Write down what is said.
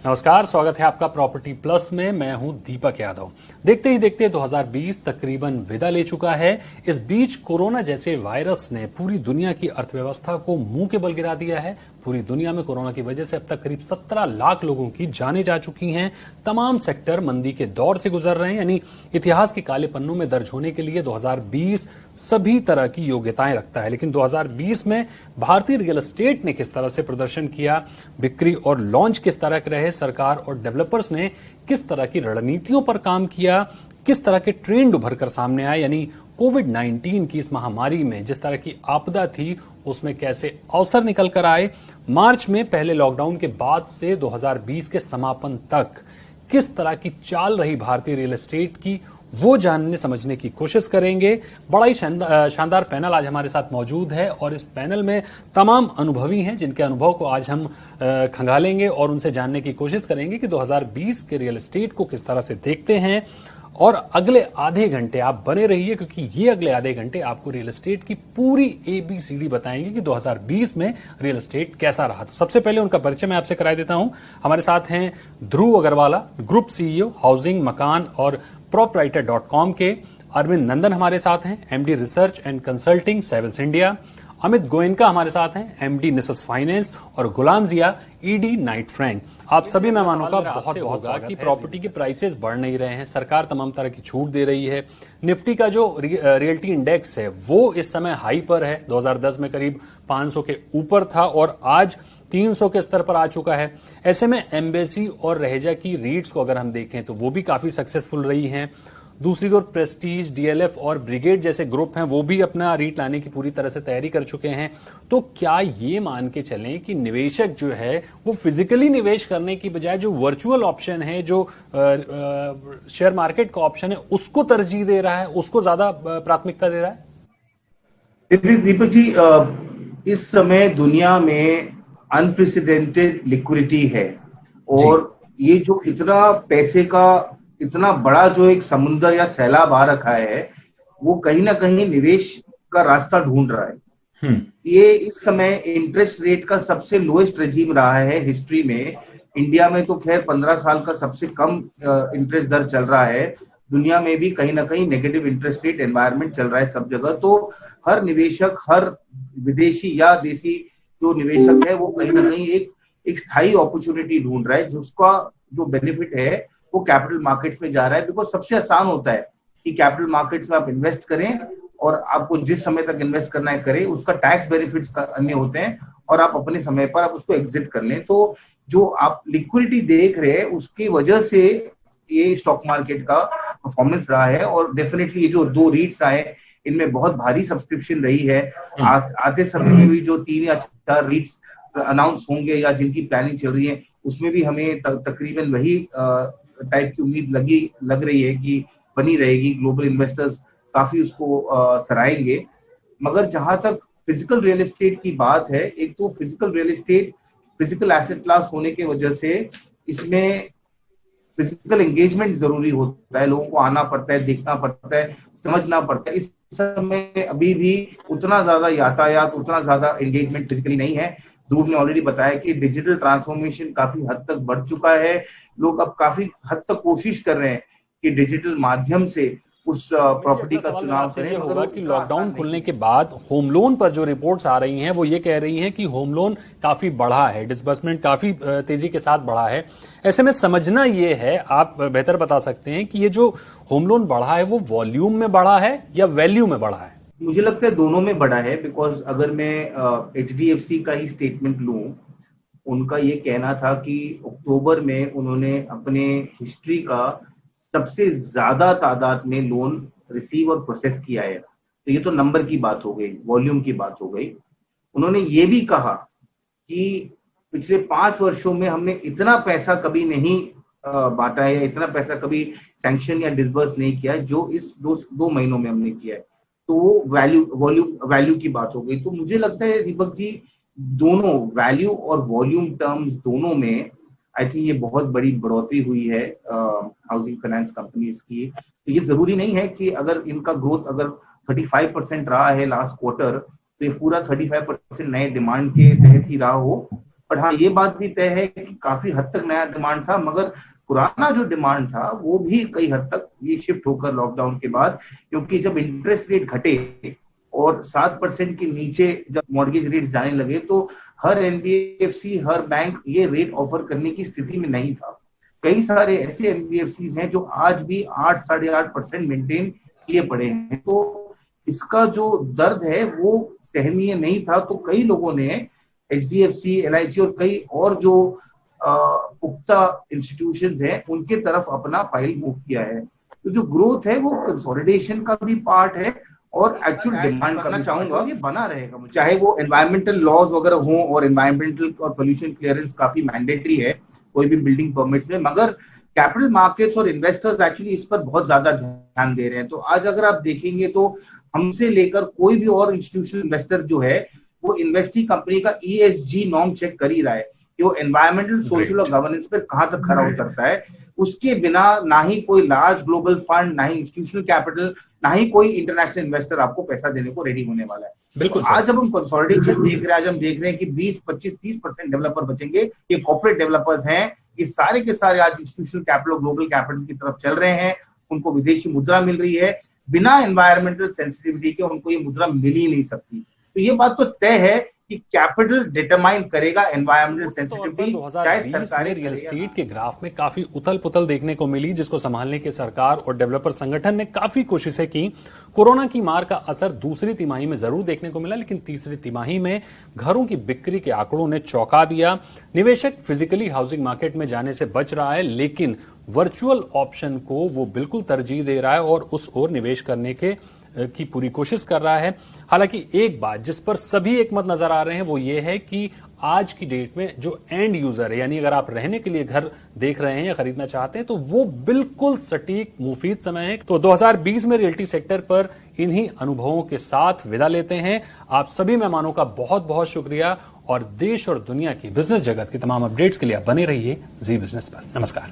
नमस्कार, स्वागत है आपका प्रॉपर्टी प्लस में। मैं हूं दीपक यादव। देखते ही देखते 2020 तकरीबन विदा ले चुका है। इस बीच कोरोना जैसे वायरस ने पूरी दुनिया की अर्थव्यवस्था को मुंह के बल गिरा दिया है। पूरी दुनिया में कोरोना की वजह से अब तक करीब 17 लाख लोगों की जानें जा चुकी हैं। तमाम सेक्टर मंदी के दौर से गुजर रहे हैं, यानी इतिहास के काले पन्नों में दर्ज होने के लिए 2020 सभी तरह की योग्यताएं रखता है। लेकिन 2020 में भारतीय रियल एस्टेट ने किस तरह से प्रदर्शन किया, बिक्री और लॉन्च किस तरह के रहे, सरकार और डेवलपर्स ने किस तरह की रणनीतियों पर काम किया, किस तरह के ट्रेंड उभर कर सामने आए, यानी कोविड-19 की इस महामारी में जिस तरह की आपदा थी उसमें कैसे अवसर निकल कर आए, मार्च में पहले लॉकडाउन के बाद से 2020 के समापन तक किस तरह की चाल रही भारतीय रियल एस्टेट की, वो जानने समझने की कोशिश करेंगे। बड़ा ही शानदार पैनल आज हमारे साथ मौजूद है और इस पैनल में तमाम अनुभवी हैं जिनके अनुभव को आज हम खंगालेंगे और उनसे जानने की कोशिश करेंगे कि 2020 के रियल एस्टेट को किस तरह से देखते हैं। और अगले आधे घंटे आप बने रहिए, क्योंकि ये अगले आधे घंटे आपको रियल एस्टेट की पूरी ABCD बताएंगे कि 2020 में रियल एस्टेट कैसा रहा। तो सबसे पहले उनका परिचय मैं आपसे कराई देता हूं। हमारे साथ हैं ध्रुव अग्रवाला, ग्रुप CEO, हाउसिंग, मकान और PropWriter.com के। अरविंद नंदन हमारे साथ हैं, MD research and consulting, Savills India. Amit Goenka हमारे साथ हैं, MD निसस फाइनेंस। और गुलाम जिया, ED नाइट फ्रैंक। आप सभी मेहमानों का बहुत बहुत स्वागत है। प्रॉपर्टी की प्राइसेस बढ़ नहीं रहे हैं, सरकार तमाम तरह की छूट दे रही है। निफ्टी का जो रियल्टी इंडेक्स है वो इस समय हाई पर है, 2010 में करीब 500 के ऊपर था और आज 300 के स्तर पर आ चुका है। ऐसे में एम्बेसी और रहेजा की रीट्स को अगर हम देखें तो वो भी काफी सक्सेसफुल रही हैं। दूसरी ओर प्रेस्टीज, DLF और ब्रिगेड जैसे ग्रुप हैं, वो भी अपना रीट लाने की पूरी तरह से तैयारी कर चुके हैं। तो क्या ये मान के चलें कि निवेशक जो है वो फिजिकली निवेश करने की बजाय जो वर्चुअल ऑप्शन है, जो शेयर मार्केट का ऑप्शन है, उसको तरजीह दे रहा है, उसको ज्यादा प्राथमिकता दे रहा है? दीपक जी, इस समय दुनिया में अनप्रेसिडेंटेड लिक्विडिटी है और ये जो इतना पैसे का इतना बड़ा जो एक समुद्र या सैलाब आ रखा है, वो कहीं ना कहीं निवेश का रास्ता ढूंढ रहा है। ये इस समय इंटरेस्ट रेट का सबसे लोएस्ट रेजिम रहा है हिस्ट्री में। इंडिया में तो खैर 15 साल का सबसे कम इंटरेस्ट दर चल रहा है। दुनिया में भी कहीं ना कहीं नेगेटिव इंटरेस्ट रेट एनवायरनमेंट चल रहा है सब जगह। तो हर निवेशक, हर विदेशी या देसी जो निवेशक है वो कहीं ना कहीं एक स्थायी अपॉर्चुनिटी ढूंढ रहा है, जिसका जो बेनिफिट है वो कैपिटल मार्केट्स में जा रहा है। बिकॉज सबसे आसान होता है कि कैपिटल मार्केट्स में आप इन्वेस्ट करें और आपको जिस समय तक इन्वेस्ट करना है करें, उसका टैक्स बेनिफिट्स अन्य होते हैं और आप अपने समय पर आप उसको एग्जिट कर लें। तो जो आप लिक्विडिटी देख रहे हैं उसकी वजह से ये स्टॉक मार्केट का परफॉर्मेंस रहा है। और डेफिनेटली ये जो 2 रीट्स आए इनमें बहुत भारी सब्सक्रिप्शन रही है। आते समय में भी जो 3 या 4 रीट्स अनाउंस होंगे या जिनकी प्लानिंग चल रही है उसमें भी हमें तकरीबन वही टाइप की उम्मीद लग रही है कि बनी रहेगी। ग्लोबल इन्वेस्टर्स काफी उसको सराहेंगे। मगर जहां तक फिजिकल रियल एस्टेट की बात है, एक तो physical real estate physical asset class होने की वजह से इसमें फिजिकल एंगेजमेंट जरूरी होता है। लोगों को आना पड़ता है, देखना पड़ता है, समझना पड़ता है। इस समय अभी भी उतना ज्यादा यातायात, उतना ज्यादा एंगेजमेंट फिजिकली नहीं है। ध्रुव ने ऑलरेडी बताया कि डिजिटल ट्रांसफॉर्मेशन काफी हद तक बढ़ चुका है। लोग अब काफी हद तक कोशिश कर रहे हैं कि डिजिटल माध्यम से उस प्रॉपर्टी का चुनाव करें। होगा कि लॉकडाउन खुलने के बाद होम लोन पर जो रिपोर्ट्स आ रही हैं वो ये कह रही हैं कि होम लोन काफी बढ़ा है, डिसबर्समेंट काफी तेजी के साथ बढ़ा है। ऐसे में समझना ये है, आप बेहतर बता सकते हैं कि ये जो होम लोन बढ़ा है वो वॉल्यूम में बढ़ा है या वैल्यू में बढ़ा है? मुझे लगता है दोनों में बढ़ा है। बिकॉज अगर मैं HDFC का ही स्टेटमेंट लूं, उनका ये कहना था कि अक्टूबर में उन्होंने अपने हिस्ट्री का सबसे ज्यादा तादाद में लोन रिसीव और प्रोसेस किया है। तो ये तो नंबर की बात हो गई, वॉल्यूम की बात हो गई। उन्होंने ये भी कहा कि पिछले 5 वर्षों में हमने इतना पैसा कभी नहीं बांटा है या इतना पैसा कभी सैंक्शन या डिसबर्स नहीं किया है जो इस 2 महीनों में हमने किया है। तो वो वैल्यू की बात हो गई। तो मुझे लगता है दीपक जी, दोनों वैल्यू और वॉल्यूम टर्म्स दोनों में आई थिंक ये बहुत बड़ी बढ़ोतरी हुई है हाउसिंग फाइनेंस कंपनीज की। तो ये जरूरी नहीं है कि अगर इनका ग्रोथ अगर 35% रहा है लास्ट क्वार्टर, तो ये पूरा 35% नए डिमांड के तहत ही रहा हो। पर हाँ, ये बात भी तय है कि काफी हद तक नया डिमांड था, मगर पुराना जो डिमांड था वो भी कई हद तक ये शिफ्ट होकर लॉकडाउन के बाद, क्योंकि जब इंटरेस्ट रेट घटे और 7% के नीचे जब मॉर्गेज रेट जाने लगे तो हर एनबीएफसी, हर बैंक ये रेट ऑफर करने की स्थिति में नहीं था। कई सारे ऐसे एनबीएफसी हैं जो आज भी 8, 8.5% मेंटेन किए पड़े हैं। तो इसका जो दर्द है वो सहनीय नहीं था, तो कई लोगों ने एचडीएफसी, एलआईसी और कई और जो पुख्ता इंस्टीट्यूशंस हैं उनके तरफ अपना फाइल मूव किया है। तो जो ग्रोथ है वो कंसोलिडेशन का भी पार्ट है और एक्चुअल डिमांड करना चाहूंगा ये बना रहेगा, चाहे वो एनवायरमेंटल लॉज वगैरह हों, और एनवायरमेंटल और पोल्यूशन क्लियरेंस काफी मैंडेटरी है कोई भी बिल्डिंग परमिट्स में, मगर कैपिटल मार्केट्स और इन्वेस्टर्स एक्चुअली इस पर बहुत ज्यादा ध्यान दे रहे हैं। तो आज अगर आप देखेंगे तो हमसे लेकर कोई भी और इंस्टीट्यूशनल इन्वेस्टर जो है वो इन्वेस्टी कंपनी का ESG नॉर्म चेक कर ही रहा है कि वो एनवायरमेंटल, सोशल और गवर्नेंस पर कहां तक खरा उतरता है। उसके बिना ना ही कोई लार्ज ग्लोबल फंड, ना ही इंस्टीट्यूशनल कैपिटल, ना ही कोई इंटरनेशनल इन्वेस्टर आपको पैसा देने को रेडी होने वाला है। बिल्कुल। तो आज जब हम कंसोलिडेशन देख रहे हैं, आज हम देख रहे हैं कि 20, 25, 30% डेवलपर बचेंगे, ये कॉर्पोरेट डेवलपर्स हैं, ये सारे के सारे आज इंस्टीट्यूशनल कैपिटल, ग्लोबल कैपिटल की तरफ चल रहे हैं, उनको विदेशी मुद्रा मिल रही है, बिना एनवायरमेंटल सेंसिटिविटी के उनको ये मुद्रा मिल ही नहीं सकती। तो ये बात तो तय है कि कैपिटल डिटरमाइन करेगा एनवायरमेंटल सेंसिटिविटी। 2020 में रियल एस्टेट के ग्राफ में काफी उथल पुथल देखने को मिली, जिसको संभालने के सरकार और डेवलपर संगठन ने काफी कोशिशें की। कोरोना की मार का असर दूसरी तिमाही में जरूर देखने को मिला, लेकिन तीसरी तिमाही में घरों की बिक्री के आंकड़ों ने चौंका दिया। निवेशक फिजिकली हाउसिंग मार्केट में जाने से बच रहा है, लेकिन वर्चुअल ऑप्शन को वो बिल्कुल तरजीह दे रहा है और उस ओर निवेश करने की पूरी कोशिश कर रहा है। हालांकि एक बात जिस पर सभी एकमत नजर आ रहे हैं वो ये है कि आज की डेट में जो एंड यूजर है, यानी अगर आप रहने के लिए घर देख रहे हैं या खरीदना चाहते हैं, तो वो बिल्कुल सटीक मुफीद समय है। तो 2020 में रियल्टी सेक्टर पर इन्हीं अनुभवों के साथ विदा लेते हैं। आप सभी मेहमानों का बहुत बहुत शुक्रिया और देश और दुनिया की बिजनेस जगत की तमाम अपडेट्स के लिए आप बने रहिए जी बिजनेस पर। नमस्कार।